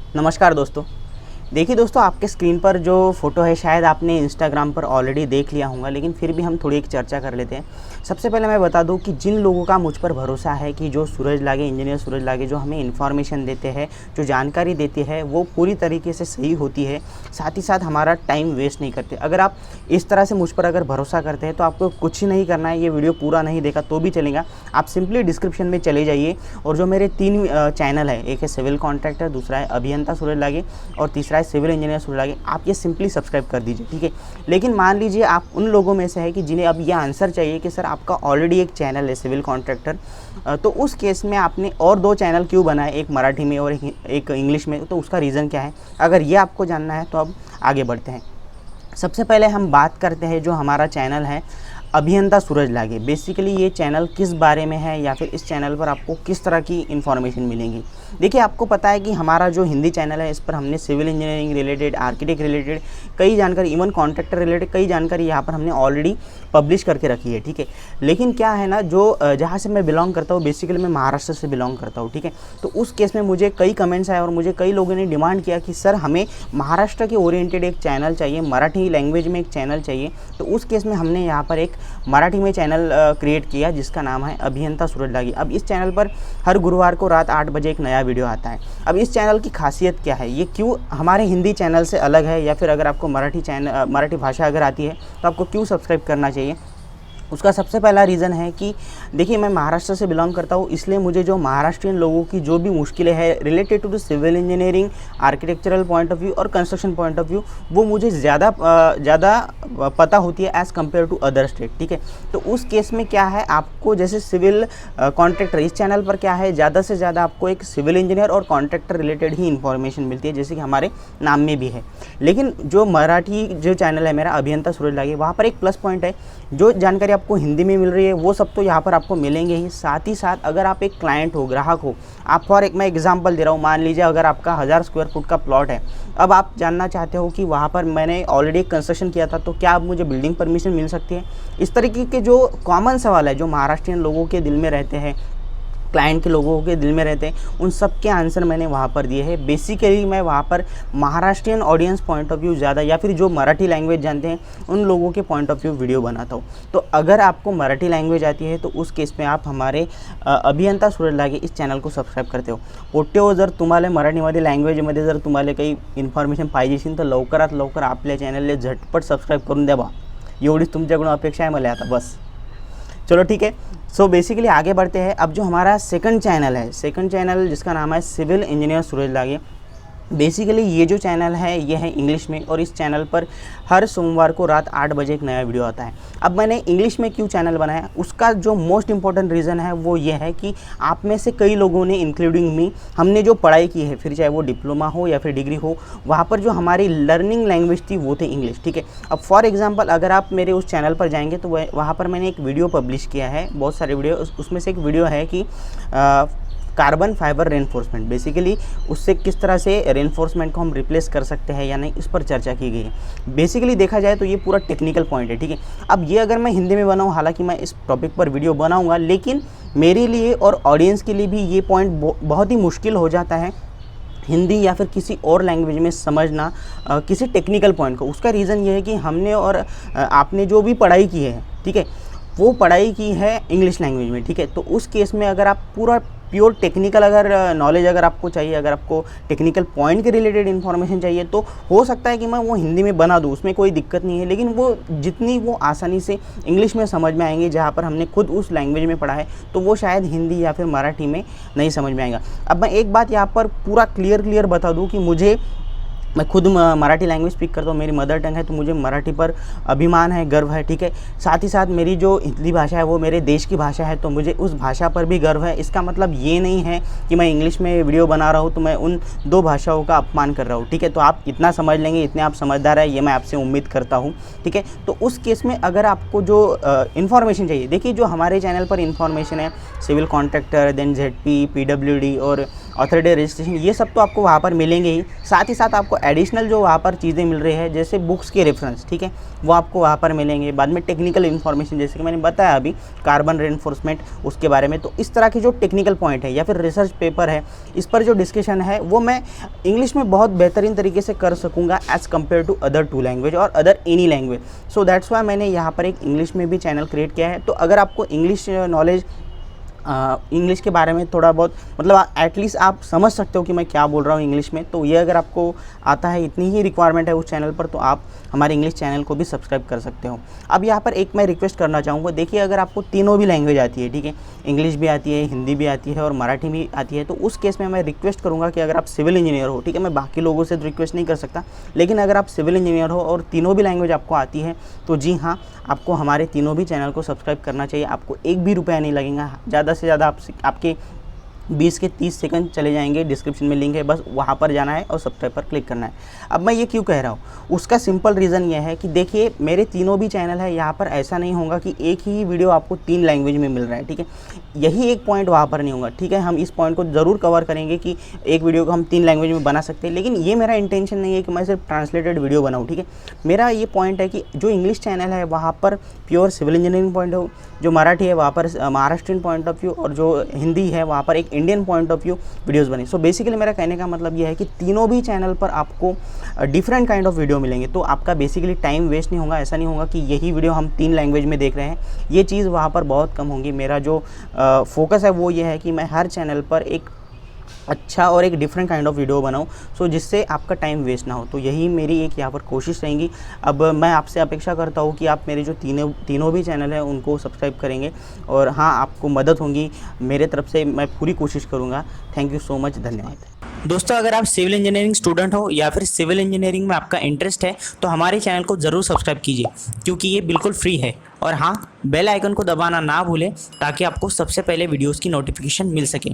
नमस्कार दोस्तों। देखिए दोस्तों, आपके स्क्रीन पर जो फ़ोटो है शायद आपने इंस्टाग्राम पर ऑलरेडी देख लिया होगा, लेकिन फिर भी हम थोड़ी एक चर्चा कर लेते हैं। सबसे पहले मैं बता दूं कि जिन लोगों का मुझ पर भरोसा है कि जो सूरज लागे, इंजीनियर सूरज लागे जो हमें इन्फॉर्मेशन देते हैं, जो जानकारी देते हैं वो पूरी तरीके से सही होती है, साथ ही साथ हमारा टाइम वेस्ट नहीं करते। अगर आप इस तरह से मुझ पर अगर भरोसा करते हैं तो आपको कुछ नहीं करना है, ये वीडियो पूरा नहीं देखा तो भी चलेगा। आप सिंपली डिस्क्रिप्शन में चले जाइए और जो मेरे 3 चैनल है, एक है सिविल कॉन्ट्रैक्टर, दूसरा है अभियंता सूरज लागे और तीसरा है सिविल इंजीनियर सूरज लागे, आप ये सिंपली सब्सक्राइब कर दीजिए, ठीक है। लेकिन मान लीजिए आप उन लोगों में से है कि जिन्हें अब ये आंसर चाहिए कि सर आपका ऑलरेडी एक चैनल है सिविल कॉन्ट्रैक्टर, तो उस केस में आपने और 2 चैनल क्यों बनाए, एक मराठी में और एक इंग्लिश में, तो उसका रीज़न क्या है। अगर ये आपको जानना है तो अब आगे बढ़ते हैं। सबसे पहले हम बात करते हैं जो हमारा चैनल है अभियंता सूरज लागे। बेसिकली ये चैनल किस बारे में है या फिर इस चैनल पर आपको किस तरह की इन्फॉर्मेशन मिलेंगी। देखिए, आपको पता है कि हमारा जो हिंदी चैनल है इस पर हमने civil engineering related, architect related कई जानकारी, इवन कॉन्ट्रैक्टर रिलेटेड कई जानकारी यहाँ पर हमने ऑलरेडी पब्लिश करके रखी है, ठीक है। लेकिन क्या है ना, जो जहाँ से मैं बिलोंग करता हूँ, बेसिकली मैं महाराष्ट्र से बिलोंग करता हूँ, ठीक है। तो उस केस में मुझे कई कमेंट्स आए और मुझे कई लोगों ने डिमांड किया कि सर हमें महाराष्ट्र के ओरिएंटेड एक चैनल चाहिए, मराठी लैंग्वेज में एक चैनल चाहिए। तो उस केस में हमने यहाँ पर एक मराठी में चैनल क्रिएट किया जिसका नाम है अभियंता सूरज लागे। अब इस चैनल पर हर गुरुवार को रात 8 बजे एक नया वीडियो आता है। अब इस चैनल की खासियत क्या है, ये क्यों हमारे हिंदी चैनल से अलग है, या फिर अगर आपको मराठी भाषा अगर आती है तो आपको क्यों सब्सक्राइब करना चाहिए। उसका सबसे पहला रीज़न है कि देखिए, मैं महाराष्ट्र से बिलोंग करता हूँ, इसलिए मुझे जो महाराष्ट्रियन लोगों की जो भी मुश्किलें हैं related to the civil engineering, architectural point of view और कंस्ट्रक्शन पॉइंट ऑफ व्यू, वो मुझे ज़्यादा पता होती है as compare to other state, ठीक है। तो उस केस में क्या है, आपको जैसे सिविल कॉन्ट्रैक्टर इस चैनल पर क्या है, ज़्यादा से ज़्यादा आपको एक सिविल इंजीनियर और कॉन्ट्रैक्टर रिलेटेड ही इन्फॉर्मेशन मिलती है, जैसे कि हमारे नाम में भी है। लेकिन जो मराठी जो चैनल है मेरा अभियंता सूरज लागे, वहाँ पर एक प्लस पॉइंट है, जो जानकारी आपको हिंदी में मिल रही है वो सब तो यहाँ पर आपको मिलेंगे ही। साथ ही साथ अगर आप एक क्लाइंट हो, ग्राहक हो, आप मैं एग्जांपल दे रहा हूँ, मान लीजिए अगर आपका 1000 स्क्वायर फुट का प्लॉट है, अब आप जानना चाहते हो कि वहाँ पर मैंने ऑलरेडी कंस्ट्रक्शन किया था तो क्या अब मुझे बिल्डिंग परमिशन मिल सकती है। इस तरीके के जो कॉमन सवाल है जो महाराष्ट्रियन लोगों के दिल में रहते हैं, क्लाइंट के लोगों के दिल में रहते हैं, उन सब के आंसर मैंने वहाँ पर दिए हैं। बेसिकली मैं वहाँ पर Maharashtrian audience point of view ज़्यादा, या फिर जो मराठी लैंग्वेज जानते हैं उन लोगों के पॉइंट ऑफ व्यू वीडियो बनाता हूँ। तो अगर आपको मराठी लैंग्वेज आती है तो उस केस में आप हमारे अभियंता सूरज लागे इस चॅनल को सबस्क्राईब करते हो। पोट्टेहो, जर तुम्हाला मराठीमध्ये लँग्वेजमध्ये जर तुम्हाला काही इन्फॉर्मेशन पाहिजे असेल तर लवकरात लवकर आपल्या चॅनलला झटपट सबस्क्राईब करून द्या बा, एवढीच तुमच्याकडून अपेक्षा आहे मला आता बस। चलो ठीक है, सो बेसिकली आगे बढ़ते हैं। अब जो हमारा सेकंड चैनल है, सेकंड चैनल जिसका नाम है सिविल इंजीनियर सूरज लागे, बेसिकली ये जो चैनल है ये है इंग्लिश में और इस चैनल पर हर सोमवार को रात 8 बजे एक नया वीडियो आता है। अब मैंने इंग्लिश में क्यों चैनल बनाया, उसका जो मोस्ट इम्पॉर्टेंट रीज़न है वो ये है कि आप में से कई लोगों ने इंक्लूडिंग मी, हमने जो पढ़ाई की है, फिर चाहे वो डिप्लोमा हो या फिर डिग्री हो, वहाँ पर जो हमारी लर्निंग लैंग्वेज थी वो थी इंग्लिश, ठीक है। अब फॉर एग्जांपल अगर आप मेरे उस चैनल पर जाएंगे तो वहाँ पर मैंने एक वीडियो पब्लिश किया है, बहुत सारे वीडियो, उसमें से एक वीडियो है कि कार्बन फाइबर रेनफोर्समेंट, बेसिकली उससे किस तरह से रेनफोर्समेंट को हम रिप्लेस कर सकते हैं या नहीं, इस पर चर्चा की गई है। बेसिकली देखा जाए तो ये पूरा टेक्निकल पॉइंट है, ठीक है। अब ये अगर मैं हिंदी में बनाऊँ, हालांकि मैं इस टॉपिक पर वीडियो बनाऊंगा, लेकिन मेरे लिए और ऑडियंस के लिए भी ये पॉइंट बहुत ही मुश्किल हो जाता है हिंदी या फिर किसी और लैंग्वेज में समझना किसी टेक्निकल पॉइंट को। उसका रीज़न ये है कि हमने और आपने जो भी पढ़ाई की है, ठीक है, वो पढ़ाई की है इंग्लिश लैंग्वेज में, ठीक है। तो उस केस में अगर आप पूरा प्योर टेक्निकल अगर नॉलेज अगर आपको चाहिए, अगर आपको टेक्निकल पॉइंट के रिलेटेड इन्फॉर्मेशन चाहिए, तो हो सकता है कि मैं वो हिंदी में बना दूँ, उसमें कोई दिक्कत नहीं है। लेकिन वो जितनी वो आसानी से इंग्लिश में समझ में आएंगे, जहाँ पर हमने खुद उस लैंग्वेज में पढ़ा है, तो वो शायद हिंदी या फिर मराठी में नहीं समझ में आएगा। अब मैं एक बात यहाँ पर पूरा क्लियर बता दूँ कि मैं खुद मराठी लैंग्वेज स्पीक करता हूँ, मेरी मदर टंग है, तो मुझे मराठी पर अभिमान है, गर्व है, ठीक है। साथ ही साथ मेरी जो हिंदी भाषा है वो मेरे देश की भाषा है, तो मुझे उस भाषा पर भी गर्व है। इसका मतलब ये नहीं है कि मैं इंग्लिश में वीडियो बना रहा हूँ तो मैं उन 2 भाषाओं का अपमान कर रहा हूँ, ठीक है। तो आप इतना समझ लेंगे, इतने आप समझदार है, ये मैं आपसे उम्मीद करता हूँ, ठीक है। तो उस केस में अगर आपको जो इन्फॉर्मेशन चाहिए, देखिए जो हमारे चैनल पर इन्फॉर्मेशन है civil contractor, then ZP, PWD और ऑथोरिटी रजिस्ट्रेशन, ये सब तो आपको वहाँ पर मिलेंगे ही। साथ ही साथ आपको एडिशनल जो वहाँ पर चीज़ें मिल रही है जैसे बुक्स के रेफरेंस, ठीक है, वो आपको वहाँ पर मिलेंगे। बाद में टेक्निकल इन्फॉर्मेशन जैसे कि मैंने बताया अभी कार्बन रेनफोर्समेंट उसके बारे में, तो इस तरह की जो टेक्निकल पॉइंट है या फिर रिसर्च पेपर है, इस पर जो डिस्कशन है वो मैं इंग्लिश में बहुत बेहतरीन तरीके से कर सकूँगा as compare to other 2 language और other any language. So that's why मैंने यहाँ पर एक इंग्लिश में भी चैनल क्रिएट किया है। तो अगर आपको इंग्लिश नॉलेज, इंग्लिश के बारे में थोड़ा बहुत मतलब एटलीस्ट आप समझ सकते हो कि मैं क्या बोल रहा हूँ इंग्लिश में, तो ये अगर आपको आता है, इतनी ही रिक्वायरमेंट है उस चैनल पर, तो आप हमारे इंग्लिश चैनल को भी सब्सक्राइब कर सकते हो। अब यहाँ पर एक मैं रिक्वेस्ट करना चाहूँगा, देखिए अगर आपको तीनों भी लैंग्वेज आती है, ठीक है, इंग्लिश भी आती है, हिंदी भी आती है और मराठी भी आती है, तो उस केस में मैं रिक्वेस्ट करूँगा कि अगर आप सिविल इंजीनियर हो, ठीक है, मैं बाकी लोगों से तो रिक्वेस्ट नहीं कर सकता, लेकिन अगर आप सिविल इंजीनियर हो और तीनों भी लैंग्वेज आपको आती है, तो जी हाँ, आपको हमारे तीनों भी चैनल को सब्सक्राइब करना चाहिए। आपको एक भी रुपया नहीं लगेगा, ज़्यादा से ज़्यादा आपके 20 के 30 सेकंड चले जाएंगे, डिस्क्रिप्शन में लिंक है, बस वहाँ पर जाना है और सब्सक्राइब पर क्लिक करना है। अब मैं ये क्यों कह रहा हूँ, उसका सिंपल रीज़न ये है कि देखिए मेरे तीनों भी चैनल है, यहाँ पर ऐसा नहीं होगा कि एक ही वीडियो आपको 3 लैंग्वेज में मिल रहा है, ठीक है, यही एक पॉइंट वहाँ पर नहीं होगा, ठीक है। हम इस पॉइंट को ज़रूर कवर करेंगे कि एक वीडियो को हम 3 लैंग्वेज में बना सकते हैं, लेकिन ये मेरा इंटेंशन नहीं है कि मैं सिर्फ ट्रांसलेटेड वीडियो बनाऊँ, ठीक है। मेरा ये पॉइंट है कि जो इंग्लिश चैनल है वहाँ पर प्योर सिविल इंजीनियरिंग पॉइंट हो, जो मराठी है वहाँ पर महाराष्ट्रियन पॉइंट ऑफ व्यू, और जो हिंदी है वहाँ पर एक Indian point of view videos बने। सो बेसिकली मेरा कहने का मतलब ये है कि तीनों भी चैनल पर आपको डिफरेंट काइंड ऑफ वीडियो मिलेंगे, तो आपका बेसिकली टाइम वेस्ट नहीं होगा। ऐसा नहीं होगा कि यही वीडियो हम 3 लैंग्वेज में देख रहे हैं, ये चीज़ वहाँ पर बहुत कम होगी। मेरा जो फोकस है वो ये है कि मैं हर चैनल पर एक अच्छा और एक डिफरेंट काइंड ऑफ वीडियो बनाऊं, सो जिससे आपका टाइम वेस्ट ना हो। तो यही मेरी एक यहाँ पर कोशिश रहेगी। अब मैं आपसे अपेक्षा करता हूँ कि आप मेरे जो तीनों भी चैनल हैं उनको सब्सक्राइब करेंगे, और हाँ, आपको मदद होगी मेरे तरफ से, मैं पूरी कोशिश करूँगा। थैंक यू सो मच, धन्यवाद। दोस्तों, अगर आप सिविल इंजीनियरिंग स्टूडेंट हो या फिर सिविल इंजीनियरिंग में आपका इंटरेस्ट है, तो हमारे चैनल को ज़रूर सब्सक्राइब कीजिए, क्योंकि ये बिल्कुल फ्री है। और हाँ, बेल आइकन को दबाना ना भूलें ताकि आपको सबसे पहले वीडियोज़ की नोटिफिकेशन मिल सके।